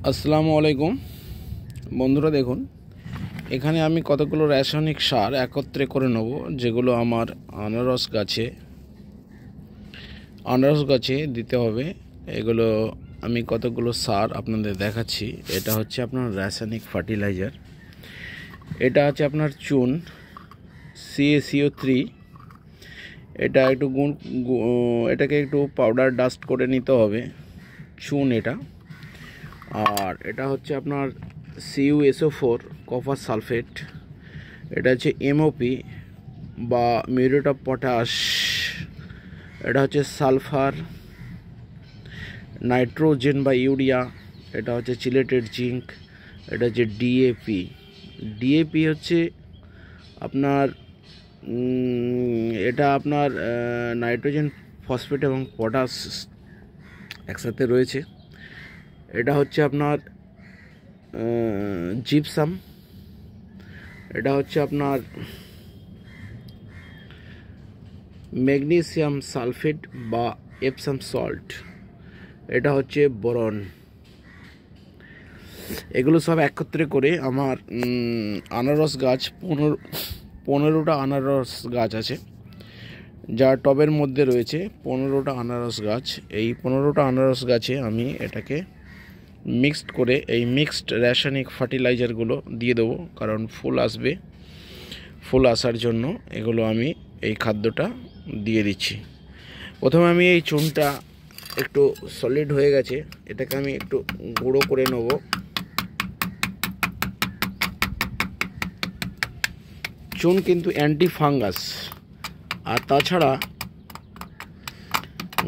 আসসালামু আলাইকুম বন্ধুরা, দেখুন এখানে আমি কতগুলো রাসায়নিক সার একত্রে করে নেব, যেগুলো আমার আনারস গাছে দিতে হবে। এগুলো আমি কতগুলো সার আপনাদের দেখাচ্ছি। এটা হচ্ছে আপনার রাসায়নিক ফার্টিলাইজার, এটা আছে আপনার চুন CaCO3। এটা একটু এটাকে একটু পাউডার ডাস্ট করে নিতে হবে, চুন এটা। আর এটা হচ্ছে আপনার CuSO4 কপার সালফেট। এটা হচ্ছে MOP বা মিউরেট অফ পটাশ। এটা হচ্ছে সালফার, নাইট্রোজেন বা ইউরিয়া। এটা হচ্ছে চিলেটেড জিঙ্ক। এটা হচ্ছে ডিএপি হচ্ছে আপনার এটা আপনার নাইট্রোজেন, ফসফেট এবং পটাশ একসাথে রয়েছে। এটা হচ্ছে আপনার জিপসাম। এটা হচ্ছে আপনার ম্যাগনেসিয়াম সালফেট বা এপসাম সল্ট। এটা হচ্ছে বোরন। এগুলো সব একত্রে করে আমার আনারস গাছ 15টা আনারস গাছ আছে, যা টবের মধ্যে রয়েছে 15টা আনারস গাছ। এই 15টা আনারস গাছে আমি এটাকে মিক্সড করে এই মিক্সড রাসায়নিক ফার্টিলাইজারগুলো দিয়ে দেবো, কারণ ফুল আসার জন্য এগুলো আমি এই খাদ্যটা দিয়ে দিচ্ছি। প্রথমে আমি এই চুনটা একটু সলিড হয়ে গেছে, এটাকে আমি একটু গুঁড়ো করে নেব। চুন কিন্তু অ্যান্টি ফাঙ্গাস, আর তাছাড়া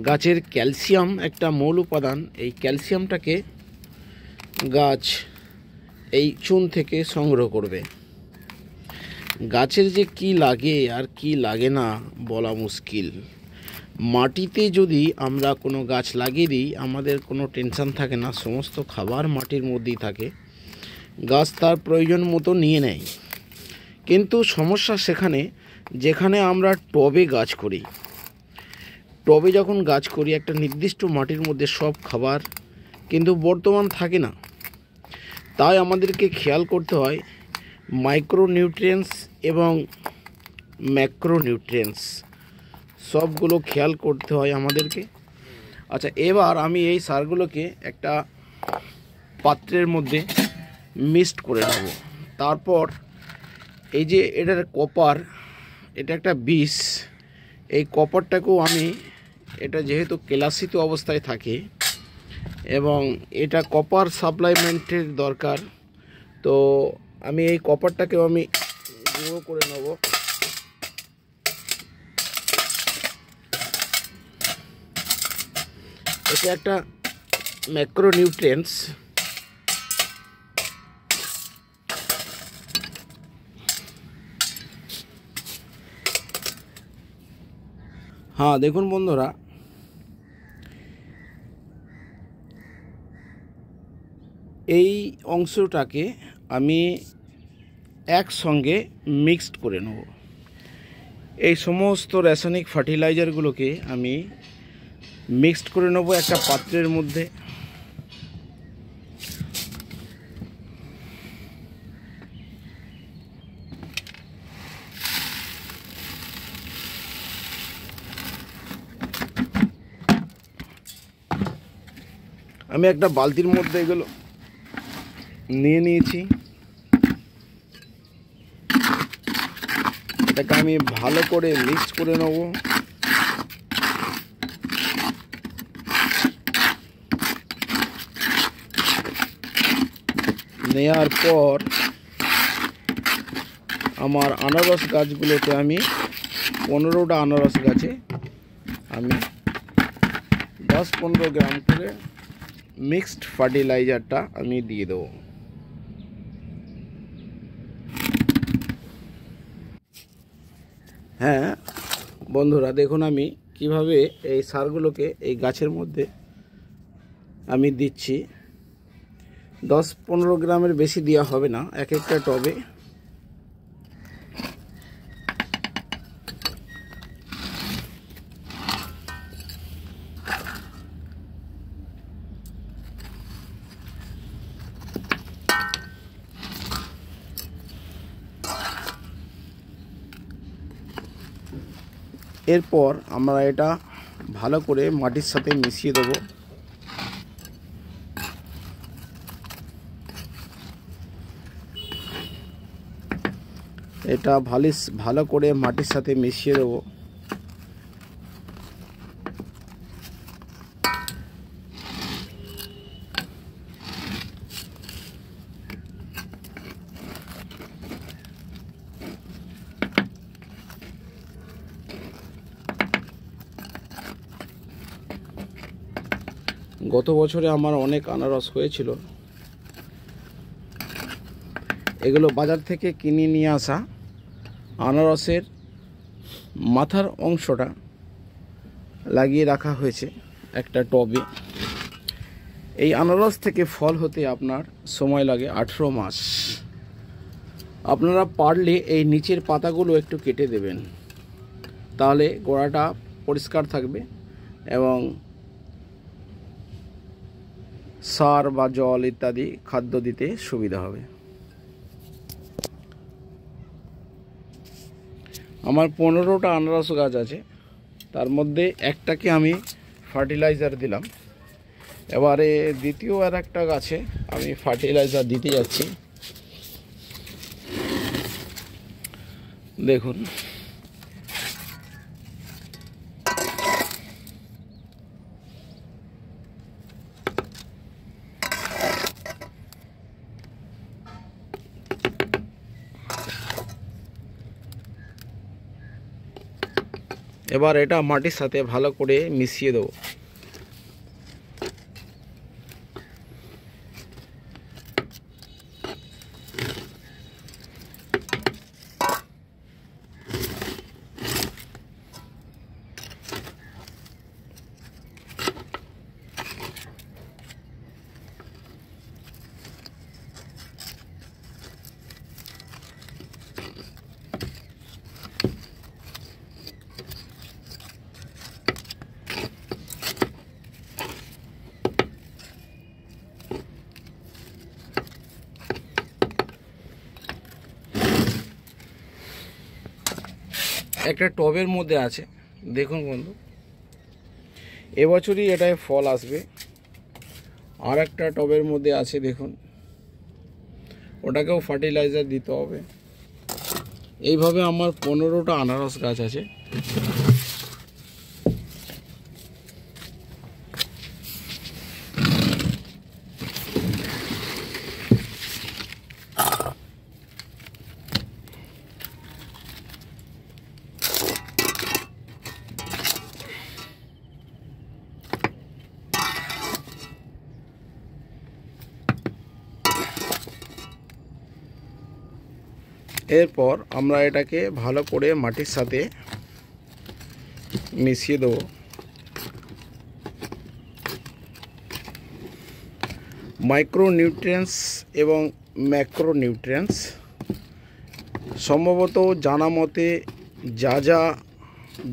গাছের ক্যালসিয়াম একটা মূল উপাদান। এই ক্যালসিয়ামটাকে গাছ এই চুন থেকে সংগ্রহ করবে। গাছের যে কি লাগে আর কি লাগে না বলা মুশকিল। মাটিতে যদি আমরা কোনো গাছ লাগিয়ে দিই, আমাদের কোনো টেনশন থাকে না, সমস্ত খাবার মাটির মধ্যেই থাকে, গাছ তার প্রয়োজন মতো নিয়ে নেয়। কিন্তু সমস্যা সেখানে, যেখানে আমরা টবে গাছ করি। টবে যখন গাছ করি, একটা নির্দিষ্ট মাটির মধ্যে সব খাবার কিন্তু বর্তমান থাকে না। তাই আমাদেরকে খেয়াল করতে হয় মাইক্রোনিউট্রিয়েন্টস এবং ম্যাক্রোনিউট্রিয়েন্টস সবগুলো খেয়াল করতে হয় আমাদেরকে। আচ্ছা, এবার আমি এই সারগুলোকে একটা পাত্রের মধ্যে মিক্সড করে নেব। তারপর এই যে এটার কপার, এটা একটা বিষ, এই কপারটাকেও আমি, এটা যেহেতু কেলাসিত অবস্থায় থাকে এবং এটা কপার সাপ্লাইমেন্টের দরকার, তো আমি এই কপারটাকেও আমি গুঁড়ো করে নেব। এটা একটা ম্যাক্রোনিউট্রিয়েন্টস। হ্যাঁ, দেখুন বন্ধুরা, এই অংশটাকে আমি একসঙ্গে মিক্সড করে নেব। এই সমস্ত রাসায়নিক ফার্টিলাইজারগুলোকে আমি মিক্সড করে নেব একটা পাত্রের মধ্যে। আমি একটা বালতির মধ্যে এগুলো নিয়ে নিয়েছি। এটাকে আমি ভালো করে মিক্স করে নেব। নেয়ার পর আমার আনারস গাছগুলোতে আমি 15টা আনারস গাছে আমি 10-15 গ্রাম করে মিক্সড ফার্টিলাইজারটা আমি দিয়ে দেবো। হ্যাঁ বন্ধুরা, দেখুন আমি কিভাবে এই সারগুলোকে এই গাছের মধ্যে আমি দিচ্ছি। 10-15 গ্রামের বেশি দেওয়া হবে না এক একটা টবে। এরপর আমরা এটা ভালো করে মাটির সাথে মিশিয়ে দেবো। এটা ভালো করে মাটির সাথে মিশিয়ে দেবো। গত বছরে আমার অনেক আনারস হয়েছিল। এগুলো বাজার থেকে কিনে নিয়ে আসা আনারসের মাথার অংশটা লাগিয়ে রাখা হয়েছে একটা টবে। এই আনারস থেকে ফল হতে আপনার সময় লাগে 18 মাস। আপনারা পারলে এই নিচের পাতাগুলো একটু কেটে দেবেন, তাহলে গোড়াটা পরিষ্কার থাকবে এবং সার বা জল ইত্যাদি খাদ্য দিতে সুবিধা হবে। আমার 15টা আনারস গাছ আছে, তার মধ্যে একটাকে আমি ফার্টিলাইজার দিলাম। এবারে দ্বিতীয় আর একটা গাছে আমি ফার্টিলাইজার দিতে যাচ্ছি। দেখুন, এবার এটা মাটির সাথে ভালো করে মিশিয়ে দেবো। একটা টবের মধ্যে আছে, দেখুন বন্ধু, এবছরই এটায় ফল আসবে। আর একটা টবের মধ্যে আছে, দেখুন, ওটাকেও ফার্টিলাইজার দিতে হবে। এইভাবে আমার 15টা আনারস গাছ আছে। এরপর আমরা এটাকে ভালো করে মাটির সাথে মিশিয়ে দেবো। মাইক্রোনিউট্রিয়েন্টস এবং ম্যাক্রোনিউট্রিয়েন্টস সম্ভবত জানা মতে যা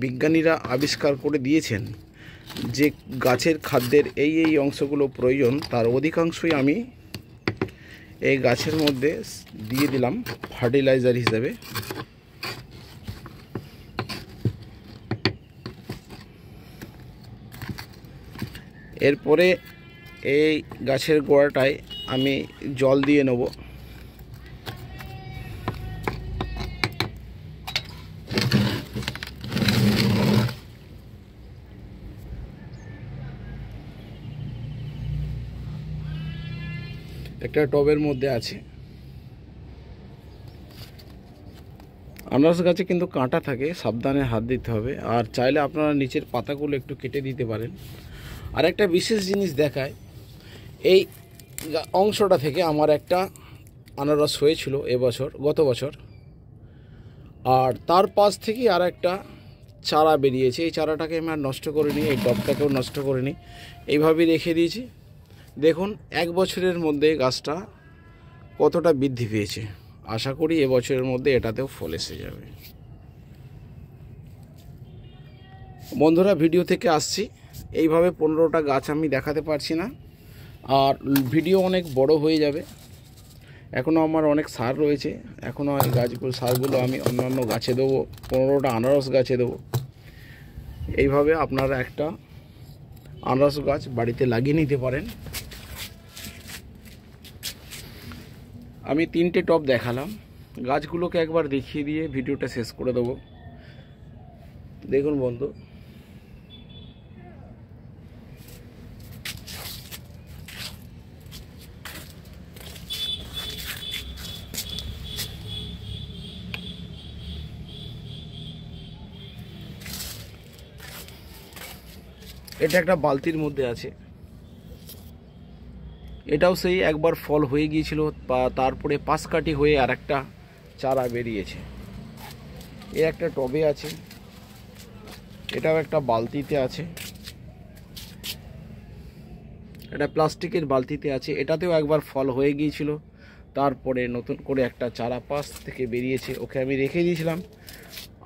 বিজ্ঞানীরা আবিষ্কার করে দিয়েছেন যে গাছের খাদ্যের এই অংশগুলো প্রয়োজন, তার অধিকাংশই আমি এই গাছের মধ্যে দিয়ে দিলাম ফার্টিলাইজার হিসেবে। এরপরে এই গাছের গোড়াটায় আমি জল দিয়ে নেব। একটা টবের মধ্যে আছে। আনারস গাছে কিন্তু কাঁটা থাকে, সাবধানে হাত দিতে হবে। আর চাইলে আপনারা নিচের পাতাগুলো একটু কেটে দিতে পারেন। আর একটা বিশেষ জিনিস দেখায়, এই অংশটা থেকে আমার একটা আনারস হয়েছিল গত বছর, আর তার পাশ থেকে আর একটা চারা বেরিয়েছে। এই চারাটাকে আমি আর নষ্ট করিনি, এই টবটাকেও নষ্ট করিনি, এইভাবেই রেখে দিয়েছি। দেখুন 1 বছরের মধ্যে গাছটা কতটা বৃদ্ধি পেয়েছে। আশা করি এবছরের মধ্যে এটাতেও ফল এসে যাবে। বন্ধুরা, ভিডিও থেকে আসছি। এইভাবে 15টা গাছ আমি দেখাতে পারছি না, আর ভিডিও অনেক বড় হয়ে যাবে। এখনও আমার অনেক সার রয়েছে, এখনও এই সারগুলো আমি অন্যান্য গাছে দেবো, 15টা আনারস গাছে দেবো। এইভাবে আপনারা একটা আনারস গাছ বাড়িতে লাগিয়ে নিতে পারেন। আমি 3টে টব দেখালাম, গাছগুলোকে একবার দেখিয়ে দিয়ে ভিডিওটা শেষ করে দেবো। দেখুন বন্ধু, এটা একটা বালতির মধ্যে আছে। এটাও সেই একবার ফল হয়ে গিয়েছিল, তারপরে পাশ কাটি হয়ে আর একটা চারা বেরিয়েছে। এ একটা টবে আছে, এটাও একটা বালতিতে আছে, এটা প্লাস্টিকের বালতিতে আছে। এটাতেও একবার ফল হয়ে গিয়েছিল, তারপরে নতুন করে একটা চারা পাশ থেকে বেরিয়েছে। ওকে আমি রেখে দিয়েছিলাম,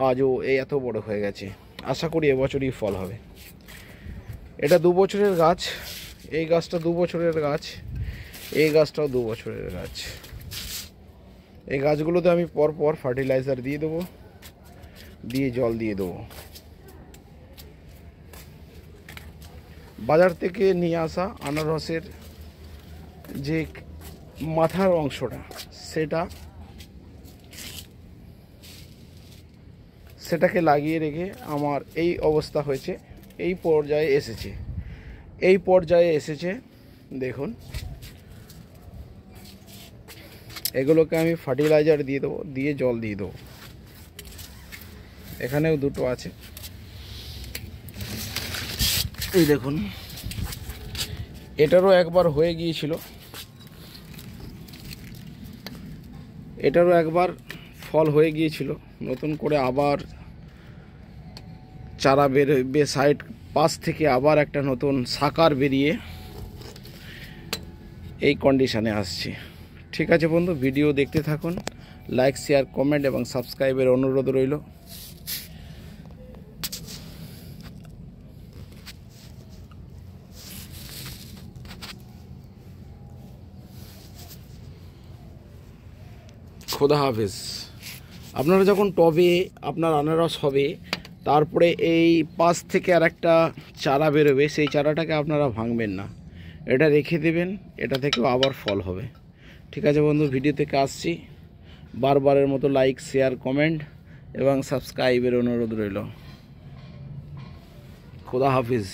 আজও এই এত বড় হয়ে গেছে। আশা করি এবছরই ফল হবে। এটা 2 বছরের গাছ, এই গাছটা 2 বছরের গাছ, এই গাছটাও 2 বছরের গাছ। এই গাছগুলোতে আমি পরপর ফার্টিলাইজার দিয়ে দেবো, দিয়ে জল দিয়ে দেবো। বাজার থেকে নিয়ে আসা আনারসের যে মাথার অংশটা, সেটাকে লাগিয়ে রেখে আমার এই অবস্থা হয়েছে, এই পর্যায়ে এসেছে। দেখুন, এগুলোকে আমি ফার্টিলাইজার দিয়ে দেবো, দিয়ে জল দিয়ে দেবো। এখানেও 2টো আছে, এই দেখুন। এটারও একবার হয়ে গিয়েছিল, এটারও একবার ফল হয়ে গিয়েছিল, নতুন করে আবার চারা বেরোবে, সাইড পাশ থেকে আবার একটা নতুন সাকার বেরিয়ে এই কন্ডিশনে আসছে। ঠিক আছে বন্ধু, ভিডিও দেখতে থাকুন। লাইক, শেয়ার, কমেন্ট এবং সাবস্ক্রাইবের অনুরোধ রইল। খোদা হাফেজ। আপনারা যখন টবে আপনার আনারস হবে, তারপরে এই পাশ থেকে আর একটা চারা বেরোবে, সেই চারাটাকে আপনারা ভাঙবেন না, এটা রেখে দেবেন, এটা থেকেও আবার ফল হবে। ঠিক আছে বন্ধু, ভিডিও থেকে আসছি। বারবারের মতো লাইক, শেয়ার, কমেন্ট এবং সাবস্ক্রাইবের অনুরোধ রইল। খোদা হাফেজ।